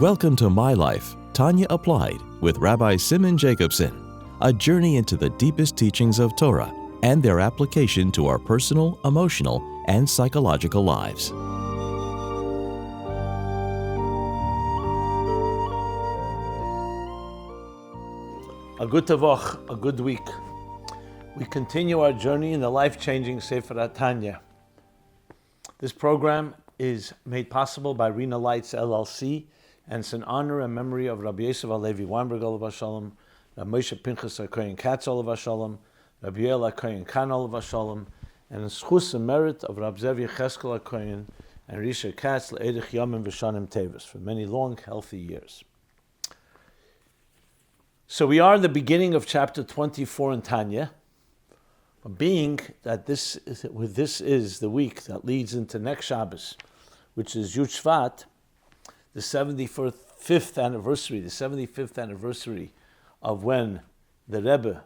Welcome to My Life, Tanya Applied, with Rabbi Simon Jacobson, a journey into the deepest teachings of Torah and their application to our personal, emotional, and psychological lives. A good tavoch, a good week. We continue our journey in the life-changing Sefer Tanya. This program is made possible by Rena Lights LLC, and it's in honor and memory of Rabbi Yosef Alevi Weinberg Olav Shalom, Rabbi Moshe Pinchas HaKohen Katz Olav Shalom, Rabbi Yoel HaKohen Khan Olav Shalom, and in schus and merit of Rabbi Zev Yecheskel HaKohen and Risha Katz Le'edich Yomim V'Shanim Tevis for many long, healthy years. So we are in the beginning of chapter 24 in Tanya, being that this is the week that leads into next Shabbos, which is Yud Shevat, the 75th anniversary of when the Rebbe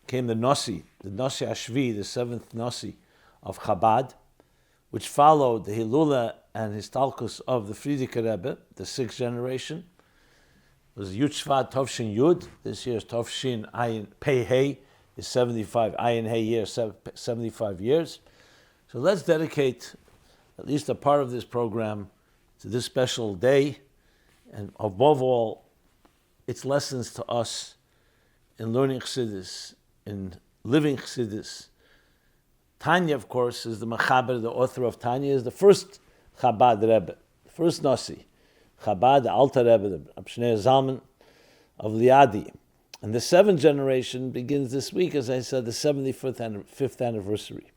became the Nasi Ashvi, the seventh Nasi of Chabad, which followed the Hilula and Histalkus of the Frierdiker Rebbe, the sixth generation. It was Yud Shevat Tovshin Yud. This year's Tovshin Ayin Pei Hei is 75. Ayin Hei year 75 years. So let's dedicate at least a part of this program to this special day, and above all, its lessons to us in learning Chassidus, in living Chassidus. Tanya, of course, is the Mechaber, the author of Tanya, is the first Chabad Rebbe, the first Nasi. Chabad, the Alter Rebbe, the Abshnei Zalman of Liadi. And the seventh generation begins this week, as I said, the 75th anniversary.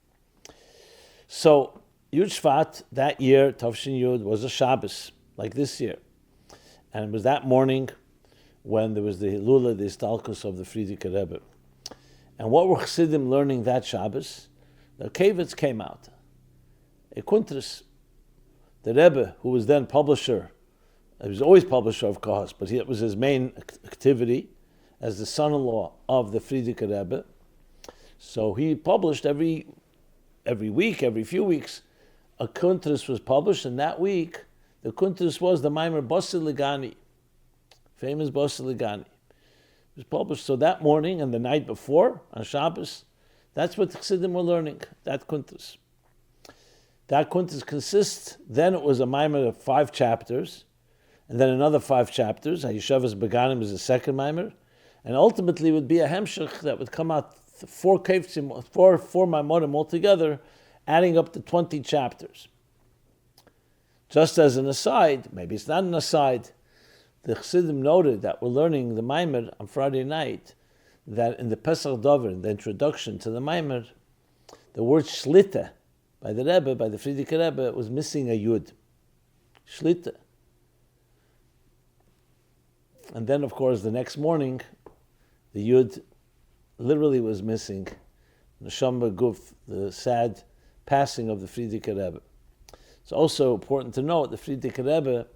So, Yud Shvat, that year, Tovshin Yud, was a Shabbos, like this year. And it was that morning when there was the Hilula, the Histalkus of the Frierdiker Rebbe. And what were Chassidim learning that Shabbos? The Kavitz came out. A Kuntris, the Rebbe, who was then publisher, he was always publisher of Kahas, but it was his main activity as the son-in-law of the Frierdiker Rebbe. So he published every week, every few weeks, a Kuntris was published, and that week, the Kuntris was the Maimer Basi Ligani, famous Basi Ligani. It was published. So that morning and the night before, on Shabbos, that's what the Chassidim were learning, that Kuntris. That Kuntris consists, then it was a Maimer of 5 chapters, and then another 5 chapters. Hayeshavas Beganim is the second Maimer, and ultimately would be a Hemshech that would come out 4 Maimorim altogether, adding up to 20 chapters. Just as an aside, maybe it's not an aside, the Chassidim noted that we're learning the Maimer on Friday night, that in the Pesach Dover, in the introduction to the Maimer, the word Shlita by the Rebbe, by the Frierdiker Rebbe, was missing a Yud. Shlita. And then, of course, the next morning, the Yud literally was missing. Neshama Guf, the sad passing of the Frierdiker Rebbe. It's also important to note the Frierdiker Rebbe,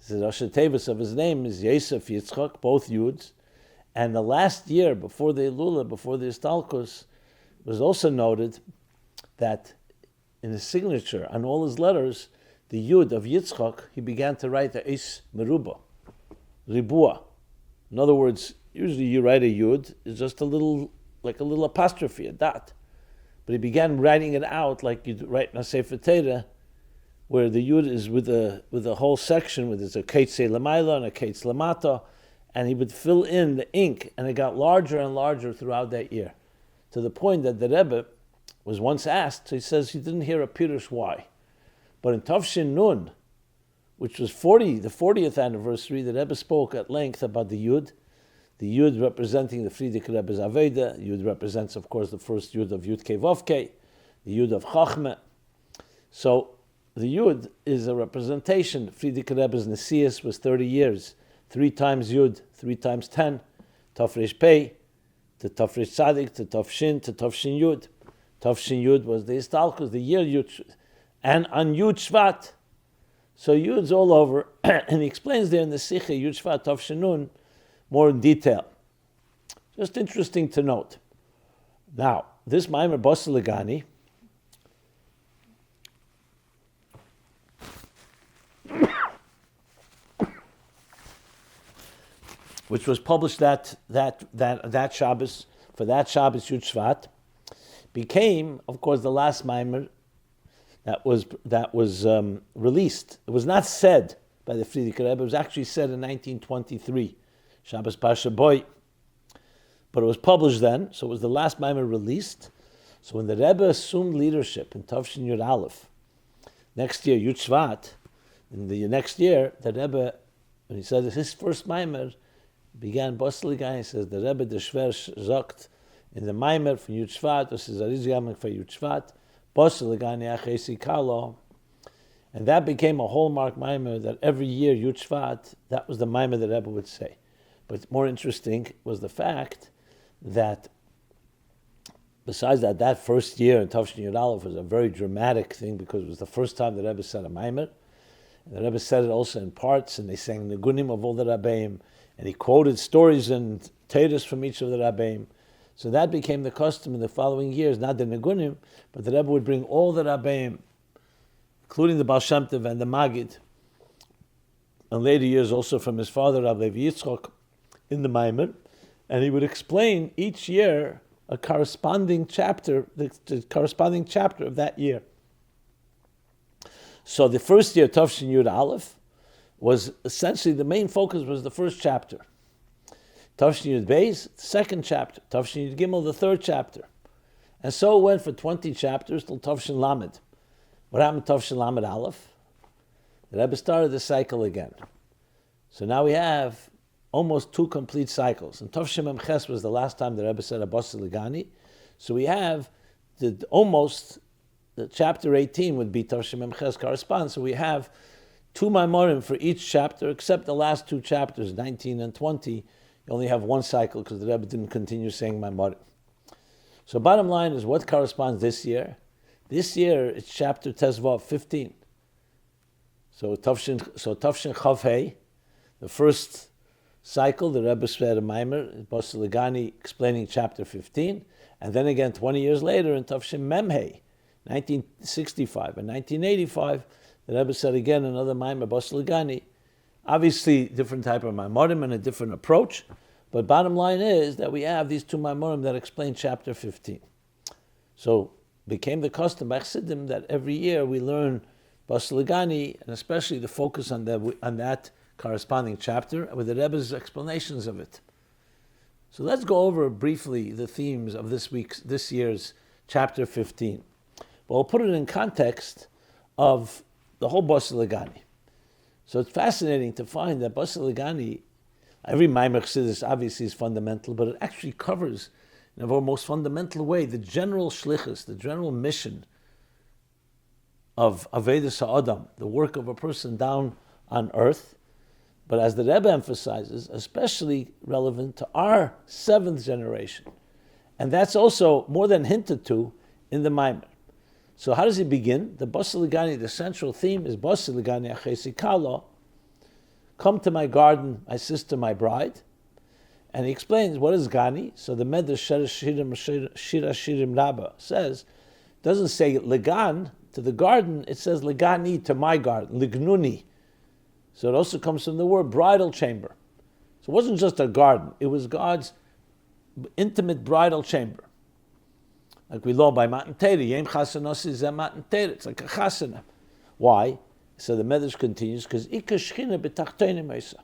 the Rosh Tevis of his name is Yosef Yitzchak, both Yuds, and the last year before the Elula, before the Histalkus, was also noted that in his signature on all his letters, the Yud of Yitzchak, he began to write the Eis Meruba, Ribua. In other words, usually you write a Yud, it's just a little apostrophe, a dot. But he began writing it out like you'd write in a Sefer Torah, where the Yud is with a whole section, where there's a Keitz Lamaila and a Keitz Lamata, and he would fill in the ink, and it got larger and larger throughout that year, to the point that the Rebbe was once asked, so he says he didn't hear a Pirush why. But in Tovshin Nun, which was the 40th anniversary, the Rebbe spoke at length about the Yud representing the Frierdiker Rebbe's Aveda. Yud represents, of course, the first Yud of Yud Kei Vav Kei, the Yud of Chachmeh. So the Yud is a representation. Frierdiker Rebbe's Nesias was 30 years, 3 times Yud, 3 times 10, Tafresh Pei, to Tafresh Tzadik, to Tafshin, to Tafshin Yud. Tafshin Yud was the Histalkus, the year Yud, and on Yud Shvat. So Yud's all over, and he explains there in the Sikha, Yud Shvat, Tafshin Nun, more in detail. Just interesting to note. Now, this Maimer Basi Ligani which was published that Shabbos, for that Shabbos Yud Shvat, became, of course, the last Maimer that was released. It was not said by the Frierdiker Rebbe. It was actually said in 1923, Shabbos Pasha Boy. But it was published then, so it was the last Maimer released. So when the Rebbe assumed leadership in Tavshin Yud Aleph, next year, Yud Shvat, in the next year, the Rebbe, when he said his first Maimer, began Basi Legani. He says, the Rebbe, the Shver, sagt, in the Maimer from Yud Shvat, this is Arizyamak for Yud Shvat, Basi Legani Achesi Kalo. And that became a hallmark Maimer that every year, Yud Shvat, that was the Maimer the Rebbe would say. But more interesting was the fact that besides that first year in Tavshin Yud Aleph was a very dramatic thing because it was the first time the Rebbe said a Maimer. And the Rebbe said it also in parts, and they sang Negunim of all the Rabbeim, and he quoted stories and Teiros from each of the Rabbeim. So that became the custom in the following years, not the Negunim, but the Rebbe would bring all the Rabbeim, including the Baal Shem Tov and the Magid, and later years also from his father, Rav Levi Yitzchok, in the Maimer, and he would explain each year a corresponding chapter, the corresponding chapter of that year. So the first year, Tavshin Yud Aleph, was essentially the main focus was the first chapter. Tavshin Yud Beis, the second chapter. Tavshin Yud Gimel, the third chapter. And so it went for 20 chapters till Tavshin Lamed. What happened to Tavshin Lamed Aleph? The Rebbe started the cycle again. So now we have almost 2 complete cycles. And Tavshin Mem Ches was the last time the Rebbe said a Basi Legani. So we have the chapter 18 would be Tavshin Mem Ches corresponds. So we have 2 Maimorim for each chapter, except the last 2 chapters, 19 and 20. You only have 1 cycle because the Rebbe didn't continue saying Maimorim. So bottom line is what corresponds this year? This year it's chapter Tezvav 15. So Tavshin Chav Hei, the first cycle, the Rebbe said a Maimer, Basi Legani, explaining chapter 15, and then again 20 years later in Tavshin Mem Hei, 1965 and 1985, the Rebbe said again another Maimer, Basi Legani. Obviously, different type of Maimorim and a different approach, but bottom line is that we have these 2 Maimorim that explain chapter 15. So became the custom by Chassidim that every year we learn Basi Legani, and especially the focus on that corresponding chapter with the Rebbe's explanations of it. So let's go over briefly the themes of this year's chapter 15. But we'll put it in context of the whole Basi Legani. So it's fascinating to find that Basi Legani, every Maimer Chassidus obviously is fundamental, but it actually covers in a very most fundamental way the general shlichus, the general mission of Avodas HaAdam, the work of a person down on earth. But as the Rebbe emphasizes, especially relevant to our 7th generation. And that's also more than hinted to in the Maimer. So how does he begin? The Basi Legani, the central theme is Basi Legani Achesi Kalo. Come to my garden, my sister, my bride. And he explains what is Gani. So the Medrash Shira Shirim Rabba says, doesn't say Legan to the garden, it says Legani to my garden, Lignuni. So it also comes from the word bridal chamber. So it wasn't just a garden, it was God's intimate bridal chamber. Like we learn by Matan Torah, Yem Chasanosi Zeh Matan Torah. It's like a chasana. Why? So the Medrash continues, because Ika Shechina b'tachtonim Meisa.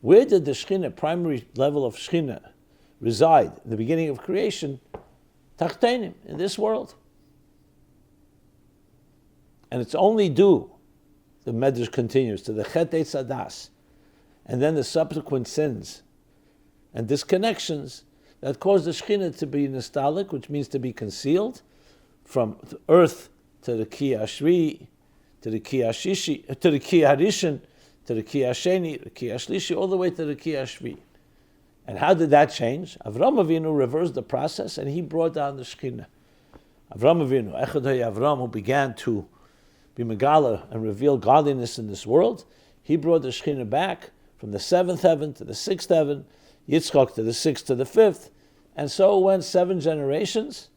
Where did the Shechina, primary level of Shechina, reside in the beginning of creation? Tachtonim, in this world. And it's only due, the Medrash continues, to the Chet Eitz Hadas, and then the subsequent sins and disconnections that caused the Shechina to be nostalgic, which means to be concealed, from the earth to the Ki Ashri, to the Ki Ashishi, to the Ki Harishon, to the Ki Asheni, the Ki Ashlishi, all the way to the Ki Ashvi. And how did that change? Avram Avinu reversed the process, and he brought down the Shechina. Avram Avinu, Echad Avram, who began to be Megala and reveal godliness in this world, he brought the Shechina back from the 7th heaven to the 6th heaven, Yitzchak to the 6th to the 5th, and so it went 7 generations.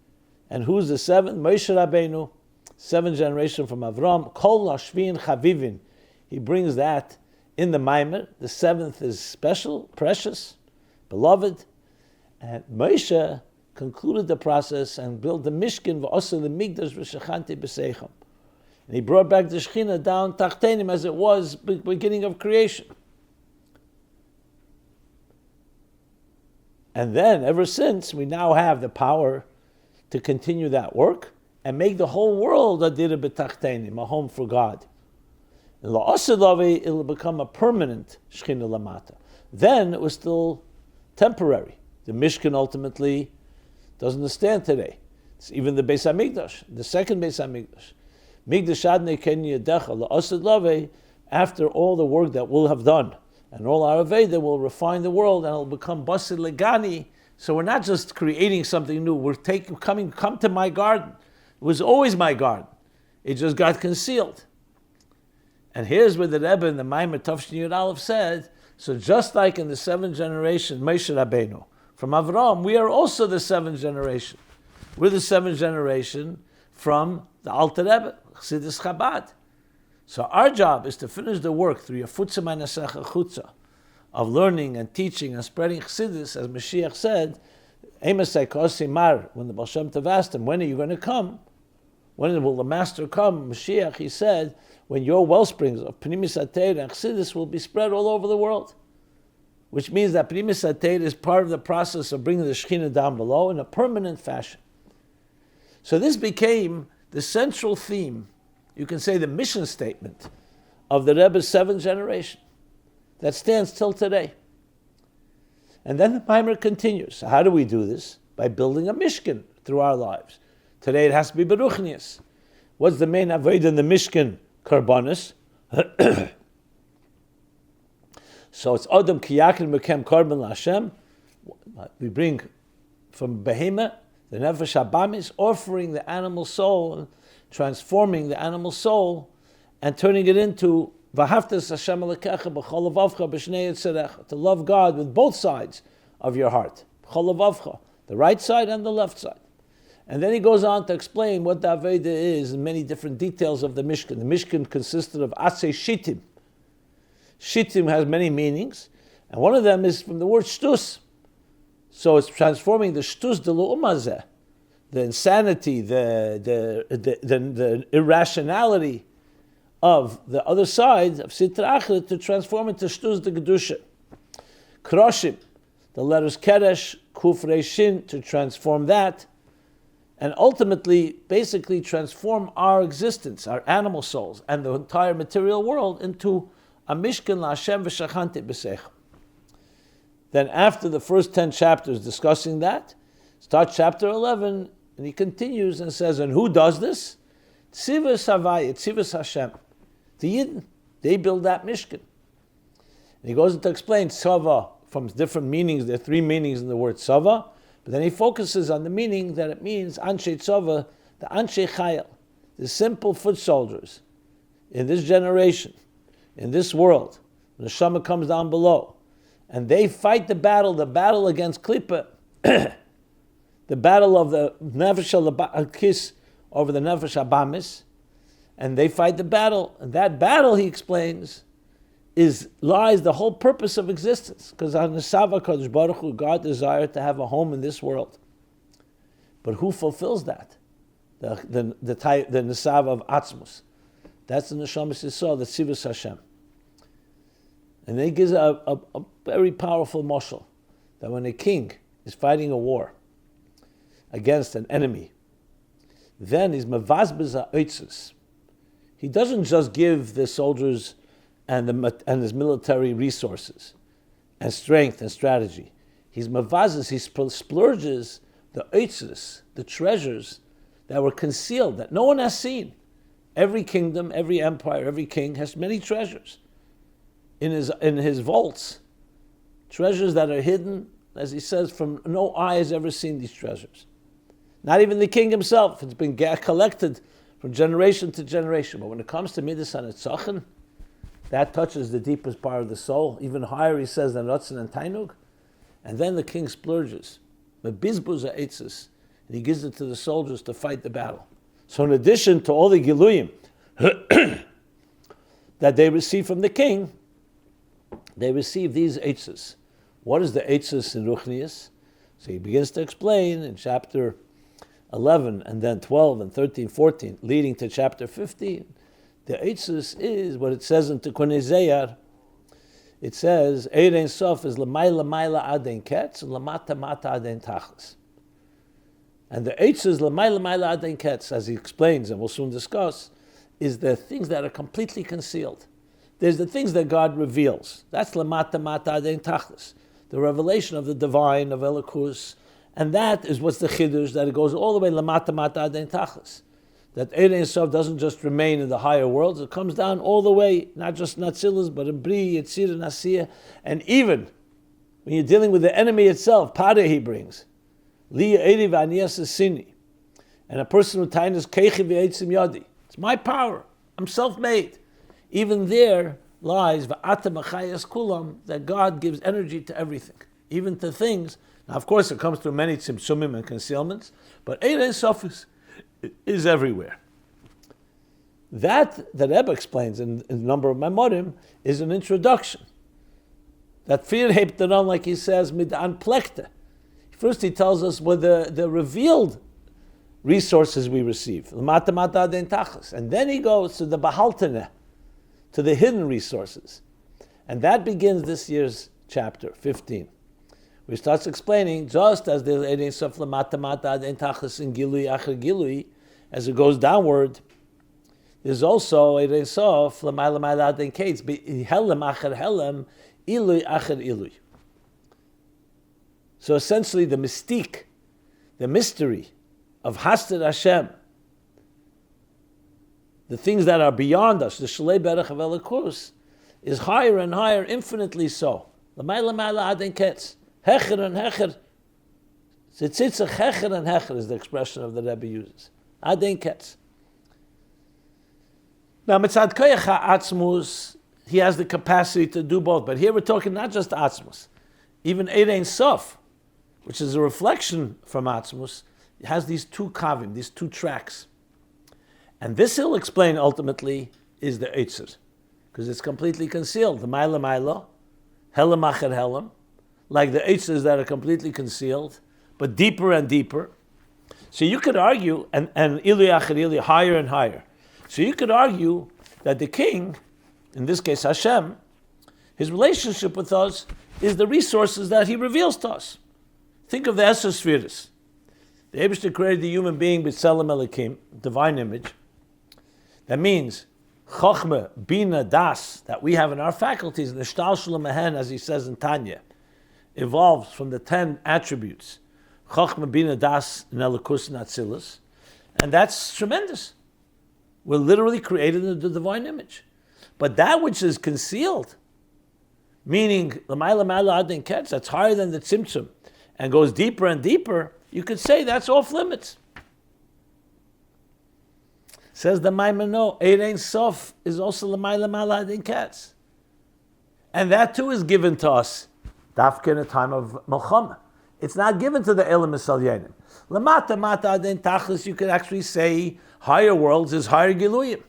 And who's the 7th? Moshe Rabbeinu, 7th generation from Avram, Kol Hashvin Chavivin. He brings that in the Maimer. The seventh is special, precious, beloved. And Moshe concluded the process and built the Mishkan v'osel the Migdash v'shachanti b'seichem. And he brought back the Shekhinah down tachtenim as it was beginning of creation. And then, ever since, we now have the power to continue that work and make the whole world a dira b'tachtenim, a home for God. And la'osilove, it'll become a permanent Shekhinah lamata. Then it was still temporary. The Mishkan ultimately doesn't stand today. It's even the Beis HaMikdash, the second Beis HaMikdash. Migdash adnei ken yadecha la'osilove, after all the work that we'll have done, and all our Aveda will refine the world, and it'll become Basi legani. So we're not just creating something new. We're come to my garden. It was always my garden. It just got concealed. And here's where the Rebbe in the Maimer Tafshin Yud Aleph said, so just like in the seventh generation, Moshe Rabbeinu, from Avraham, we are also the seventh generation. We're the seventh generation from the Alter Rebbe, Chassidus Chabad. So our job is to finish the work through Yafutza Ma'asecha Chutza of learning and teaching and spreading Chassidus, as Mashiach said, Emasei Kosi Mar, when the Baal Shem Tov asked him, when are you going to come? When will the Master come? Mashiach, he said, when your wellsprings of Pnimis HaTeira and Chassidus will be spread all over the world. Which means that Pnimis HaTeira is part of the process of bringing the Shekhinah down below in a permanent fashion. So this became the central theme, you can say the mission statement, of the Rebbe's seventh generation that stands till today. And then the Maimer continues. So how do we do this? By building a Mishkan through our lives. Today it has to be Beruchnius. What's the main avoid in the Mishkan? Karbonis. So it's Adam Kiyakin Mekem Karban LaHashem. We bring from Behemah, the Nefesh Habamis, offering the animal soul, transforming the animal soul, and turning it into V'haftas Hashem Elokecha b'chol levavcha b'shnei yitzarecha, to love God with both sides of your heart. B'chol levavcha, the right side and the left side. And then he goes on to explain what the Aveda is in many different details of the Mishkan. The Mishkan consisted of Atzei Shittim. Shittim has many meanings, and one of them is from the word shtus. So it's transforming the shtus de l'umazeh, the insanity, the irrationality of the other side of Sitra Achra to transform it to shtus de gedusha. Kroshim, the letters keresh, kuf reishin, to transform that, and ultimately, basically transform our existence, our animal souls, and the entire material world into a Mishkan LaHashem v'shachanti b'seichem. Then after the first 10 chapters discussing that, start chapter 11, and he continues and says, and who does this? Tzivus Havaya, Tzivus Hashem. The Yidden, they build that Mishkan. And he goes to explain Tzava from different meanings. There are 3 meanings in the word Tzava, but then he focuses on the meaning that it means Anshe Tzava, the Anshe Chayil, the simple foot soldiers in this generation, in this world. When the Neshama comes down below, and they fight the battle against Klippa, the battle of the Nefesh HaKis over the Nefesh HaBamis, and they fight the battle. And that battle, he explains, lies the whole purpose of existence. Because on the Sava Kadosh Baruch Hu, God desired to have a home in this world. But who fulfills that? The Nesav of Atzmus. That's the Neshamas Yisrael, the Tzivus Hashem. And then he gives a very powerful mashal, that when a king is fighting a war against an enemy, then he's mevazbez ha'otzos. He doesn't just give the soldiers and his military resources and strength and strategy. He's mevazes, he splurges the otzos, the treasures that were concealed, that no one has seen. Every kingdom, every empire, every king has many treasures in his vaults. Treasures that are hidden, as he says, from no eye has ever seen these treasures. Not even the king himself. It's been collected from generation to generation. But when it comes to Midas HaNetzachin, that touches the deepest part of the soul. Even higher, he says, than Ratzon and Tainug. And then the king splurges. But Bizbuz ha'etzos, and he gives it to the soldiers to fight the battle. So in addition to all the Giluyim that they receive from the king, they receive these eitzes. What is the eitzes in Ruchnius? So he begins to explain in chapter 11 and then 12 and 13, 14, leading to chapter 15. The eitzes is what it says in Tikkunei Zeyar. It says, Eir Ein Sof is l'mayla mayla adein ketz, and l'mata mata adein tachlis. And the eitzes l'mayla mayla adein ketz, as he explains, and we'll soon discuss, is the things that are completely concealed. There's the things that God reveals. That's l'mata mata adein tachlis, the revelation of the divine, of Elokus, and that is what's the chidush, that it goes all the way l'mata mata adein tachlis. That Eir Ein Sof doesn't just remain in the higher worlds, it comes down all the way, not just Natzilus, but in Bri, Yitzir, and Asiyah, and even when you're dealing with the enemy itself, Pare he brings. Li Eiri v'aniyas esini. And a person who tainas keichi v'eitzim yadi. It's my power, I'm self-made. Even there lies v'ata machayas kulam, that God gives energy to everything, even to things. Now of course it comes through many tzimtzumim and concealments, but Eir Ein Sof is everywhere. That the Rebbe explains in a number of Maimorim is an introduction. That Fir hebt on, like he says, mit anplekte. First he tells us what the revealed resources we receive. L'mata mata adein tachlis. And then he goes to the bahaltene, to the hidden resources. And that begins this year's chapter 15. Where he starts explaining, just as there's Eir Ein Sof l'mata mata adein tachlis in gilui acher gilui, as it goes downward, there's also Eir Ein Sof l'mayla mayla adein ketz, helem acher helem, ilui acher ilui. So essentially the mystique, the mystery of Hasted Hashem, the things that are beyond us, the Shalei Berach of Elokus, is higher and higher, infinitely so. L'mayla mayla adein ketz. Hecher and hecher. Tzitzich hecher and hecher is the expression of the Rebbe uses. Adein ketz. Now, mitzad koyach ha'atzmus, he has the capacity to do both. But here we're talking not just atzmus. Even Eir Ein Sof, which is a reflection from atzmus, has these two kavim, these two tracks. And this he'll explain ultimately is the eitzes, because it's completely concealed. The mayla mayla, helem acher helem, like the eitzes that are completely concealed, but deeper and deeper. So you could argue, and ilui acher ilui, higher and higher. So you could argue that the king, in this case Hashem, his relationship with us is the resources that he reveals to us. Think of the Esser Spheres. The Eibishter created the human being with Tselem Elokim, divine image. That means Chochmah, Bina, Das, that we have in our faculties, the Shtal Shalom Mehen, as he says in Tanya, evolves from the 10 attributes. Chochmah, Bina, Das, and Elokus, and Atzilus. And that's tremendous. We're literally created in the divine image. But that which is concealed, meaning l'mayla mayla adein ketz, that's higher than the tzimtzum, and goes deeper and deeper, you could say that's off limits. Says the Maimon, no, Eir Ein Sof is also l'mayla mayla adein ketz. And that too is given to us, dafka in a time of Melchama. It's not given to the Elam Yisraelim. L'mata mata adein tachlis, you could actually say higher worlds is higher giluyim.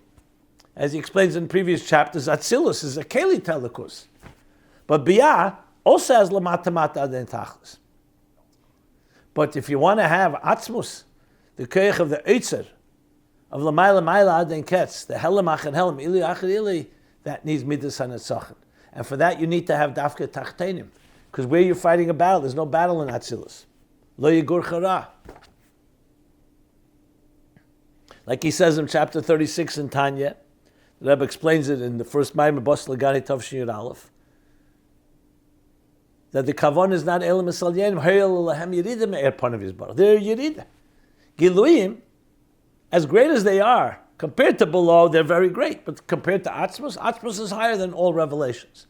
As he explains in previous chapters, Atzilus is a keli telekus. But Biyah also has l'mata mata adein tachlis. But if you want to have Atzmus, the koyach of the Eitzer, of l'mayla mayla adein ketz, the helem acher helem, ili acher ili, that needs midas hanetzachim. And for that you need to have dafka tachtenim. Because where you're fighting a battle, there's no battle in Atzilus. Lo yigur chara. Like he says in chapter 36 in Tanya, the Rebbe explains it in the first Maimon Bas Lagani Tavshin Yud Aleph, that the kavon is not elam esalyenim, hayel lahem yirida me'er panav yizbar. They're yirida. Giluyim, as great as they are, compared to below, they're very great. But compared to Atzmus, Atzmus is higher than all revelations.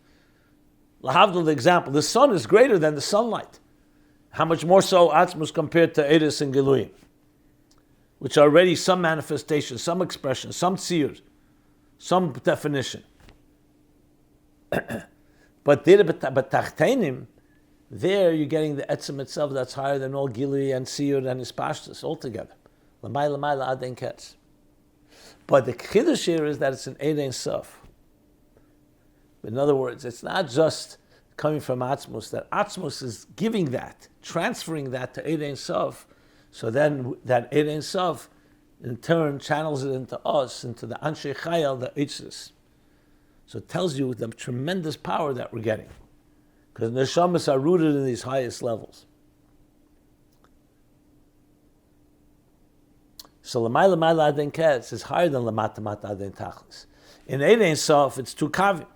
Lahavdil, the example, the sun is greater than the sunlight. How much more so Atzmus compared to Edison and Giluyim, which are already some manifestation, some expression, some tzir, some definition. But tachteinim, there you're getting the etzem itself that's higher than all Gilui and tzir and Ispashtus altogether. L'may adein ketz. But the chiddush here is that it's an Eir Ein Sof. In other words, it's not just coming from Atzmus, that Atzmus is giving that, transferring that to Eid Ein Sof, so then that Eid Ein Sof in turn channels it into us, into the Anshe Chayal, the Eitzes. So it tells you the tremendous power that we're getting. Because neshamas are rooted in these highest levels. So L'mayla Mayla Adin Ketz is higher than Lamata Mata Adin Tachlis. In Eid Ein Sof, it's two kavim.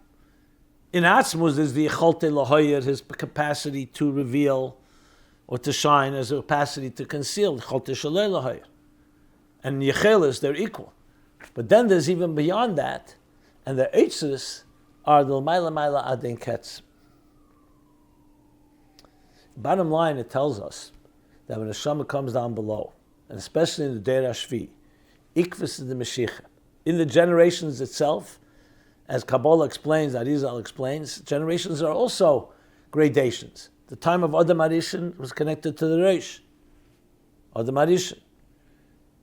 In Atzmus is the Yecholte Lahoyer, his capacity to reveal or to shine, as a capacity to conceal. Yecholte Shalei Lahoyer. And Yechelis, they're equal. But then there's even beyond that, and the Eitzes are the L'mayla Mayla Adin Ketz. Bottom line, it tells us that when the Neshama comes down below, and especially in the Deir HaShvi, Ikvis is the Mashiach. In the generations itself, as Kabbalah explains, Arizal explains, generations are also gradations. The time of Adam Arishan was connected to the Reish. Adam Arishan.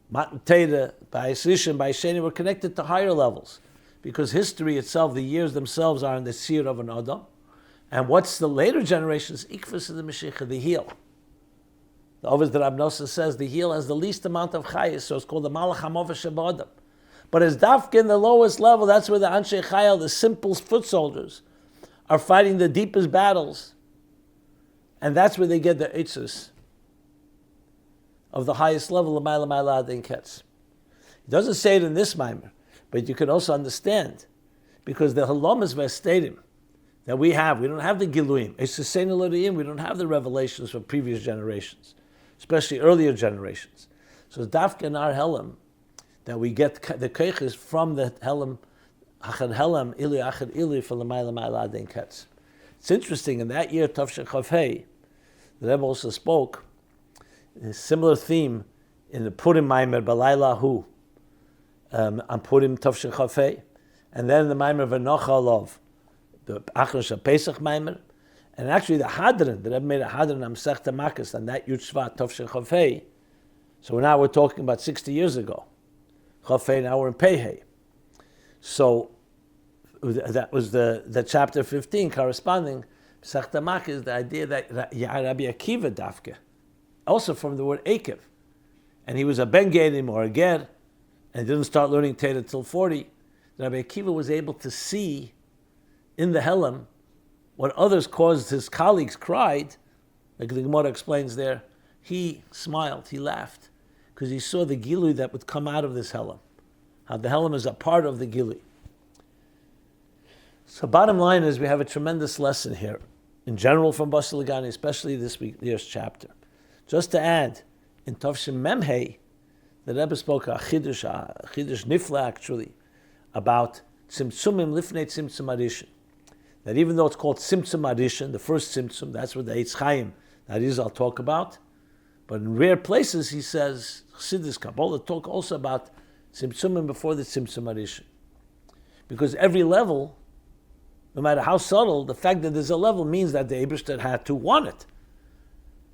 Matan Teda, Bais Rishon, Bais Sheni were connected to higher levels. Because history itself, the years themselves are in the seer of an Adam. And what's the later generations? Ikvis of the Mashiach, the heel. The Ovis that Abnosa says the heel has the least amount of chayis, so it's called the Malach HaMova Shabadam. But as Dafka in the lowest level, that's where the Anshe Chayal, the simple foot soldiers, are fighting the deepest battles. And that's where they get the Eitzes of the highest level of Mayla Mayla Adin Ketz. He doesn't say it in this Maimer, but you can also understand, because the Halamas Vestadim that we don't have the Giluyim. It's the same Elodiyim, we don't have the revelations from previous generations, especially earlier generations. So it's Dafka in our Helam that we get the Keiches from the Helam, Achad Helam, Ili Achad Ili, for the Mayla Mayla Adin Ketz. It's interesting, in that year, Tavshin Chav Hei, the Rebbe also spoke a similar theme in the Purim Maimer, Balayla Hu, on Purim Tavshin Chav Hei, and then the Maimer V'nocha Lov, the Achrosh Pesach Maimer, and actually the Hadran, the Rebbe made a Hadran on Masechta Makkos, and that Yud Shvat Tavshin Chav Hei. So now we're talking about 60 years ago. Chav Hei, now we're in Pei. So that was the chapter 15 corresponding. Masechta Makkos, the idea that Rabbi Akiva Dafke, also from the word Akev, and he was a Ben Gedim or a Ger, and didn't start learning Torah till 40. Rabbi Akiva was able to see in the Helam what others caused his colleagues cried, like the Gemara explains there. He smiled, he laughed, because he saw the Gilui that would come out of this Helam, how the Helam is a part of the Gilui. So bottom line is we have a tremendous lesson here, in general from Basi Lagani, especially this year's chapter. Just to add, in Tavshin Memhei, the Rebbe spoke a Chidush Nifla actually, about Tzimtzumim Lifnei Tzimtzum Arishin. That even though it's called Tzimtzum Arishin, the first Tzimtzum, that's what the Eitz Chaim, that is, I'll talk about. But in rare places, he says, Chassidus Kabbalah talk also about Tzimtzumim before the Tzimtzum Arishin. Because every level, no matter how subtle, the fact that there's a level means that the Eibishter had to want it.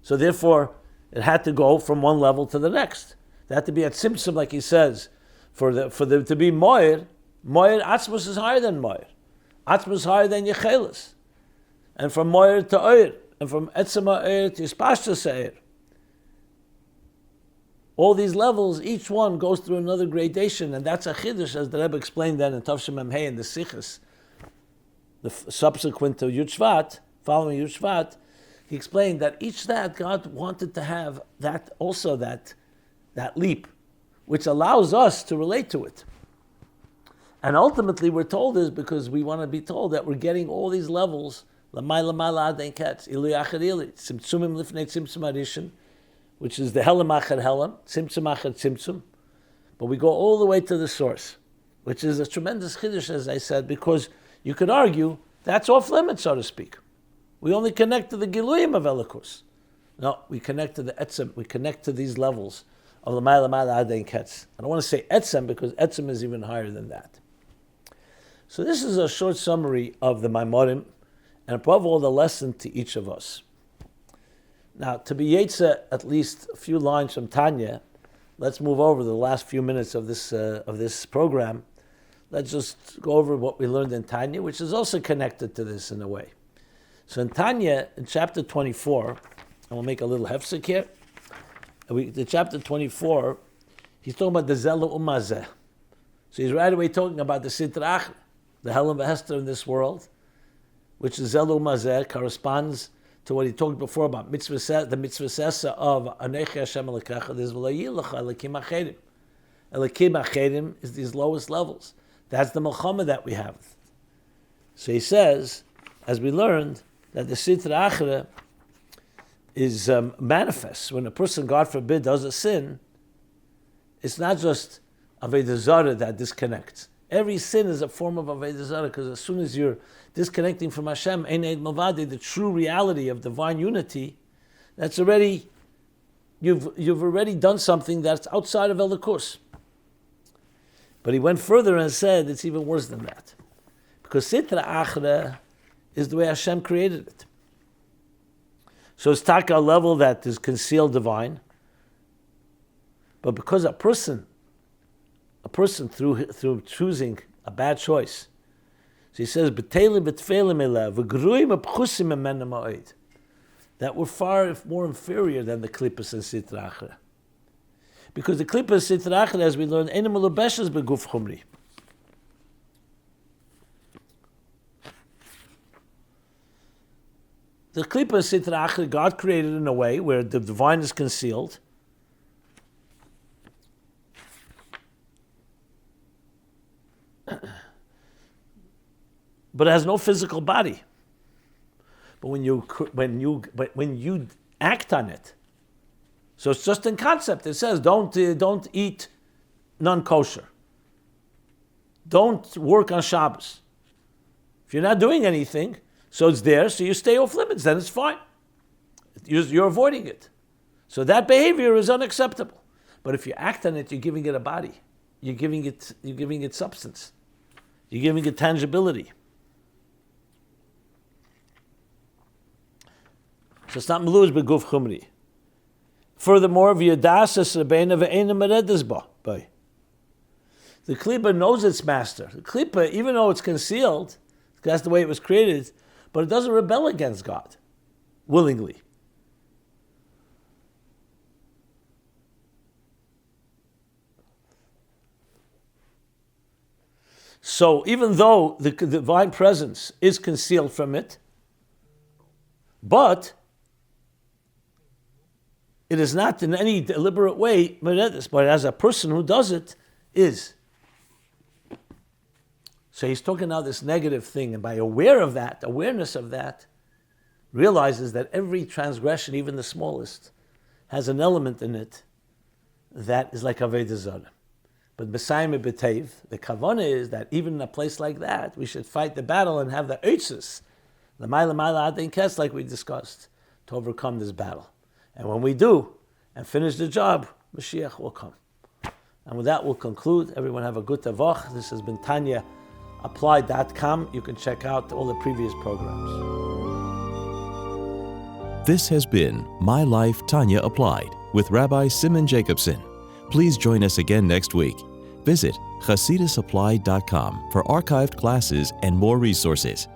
So therefore, it had to go from one level to the next. It had to be at Tzimtzum, like he says, for the to be Moir Atzmus is higher than Moir. Atzmus is higher than Yechelis. And from Moir to Oir, and from Etzema Oir to Yispashtas Oir. All these levels, each one goes through another gradation, and that's a Chiddush, as the Rebbe explained then in Tavshin Memhei in the Sichos, subsequent to Yud Shvat, following Yud Shvat, he explained that each that God wanted to have that also that leap, which allows us to relate to it. And ultimately we're told this because we want to be told that we're getting all these levels, L'mayla Mayla Adin Ketz, Ili Achad Ili, Tzimtzumim Lifnei Tzimtzum Arishin, which is the Helam Achad Helam, Tzimtzum Achad Tzimtzum. But we go all the way to the source, which is a tremendous chiddush, as I said, because you could argue that's off limits, so to speak. We only connect to the Giluyim of Elikus. No, we connect to the Etzem, we connect to these levels of the Mayla Mayla Adin Ketz. I don't want to say Etzem because Etzem is even higher than that. So this is a short summary of the Maimorim, and above all, the lesson to each of us. Now, to be Yetze, at least a few lines from Tanya, let's move over the last few minutes of this program. let's just go over what we learned in Tanya, which is also connected to this in a way. So in Tanya, in chapter 24, and we'll make a little hefsek here. The chapter 24, he's talking about the Zelu Umazeh. So he's right away talking about the Sitra Achra, the Helen Behester in this world, which is Zelu Umazeh, corresponds to what he talked before about the mitzvah sesa of Anechi Hashem Elikecha. There's V'layilecha Elikim Achedim. Elikim Achedim is these lowest levels. That's the Melchama that we have. So he says, as we learned, that the Sitra Achra is manifest. When a person, God forbid, does a sin, it's not just Avodah Zarah that disconnects. Every sin is a form of Avodah Zarah, because as soon as you're disconnecting from Hashem, Ein Eid Mavadi, the true reality of divine unity, that's already, you've already done something that's outside of Elikos. But he went further and said it's even worse than that. Because Sitra Achra is the way Hashem created it. So it's taka a level that is concealed divine. But because a person through choosing a bad choice, so he says, that we're far more inferior than the klippas and Sitra Achra. Because the klippas and Sitra Achra, as we learned, enim ulubeshes beguf chumri. The klippa Sitra Achra, God created in a way where the divine is concealed. But it has no physical body. But when you act on it, so it's just in concept. It says don't eat non-kosher. Don't work on Shabbos. If you're not doing anything, so it's there, so you stay off limits, then it's fine. You're avoiding it. So that behavior is unacceptable. But if you act on it, you're giving it a body. You're giving it substance. You're giving it tangibility. So it's not melush beguf chumri. Furthermore, v'yadasas rabbeinu ve'enim meredes ba. The klippa knows its master. The klippa, even though it's concealed, that's the way it was created, but it doesn't rebel against God willingly. So even though the divine presence is concealed from it, but it is not in any deliberate way meredis, but as a person who does it is. So he's talking now this negative thing, and by awareness of that, realizes that every transgression, even the smallest, has an element in it that is like Avodah Zarah. But B'sayim B'teiv, the kavanah is that even in a place like that, we should fight the battle and have the eitzes, the Maila Adin Kes, like we discussed, to overcome this battle. And when we do, and finish the job, Mashiach will come. And with that, we'll conclude. Everyone have a good tavach. This has been Tanya Applied.com. You can check out all the previous programs. This has been My Life Tanya Applied with Rabbi Simon Jacobson. Please join us again next week. Visit ChasidusApplied.com for archived classes and more resources.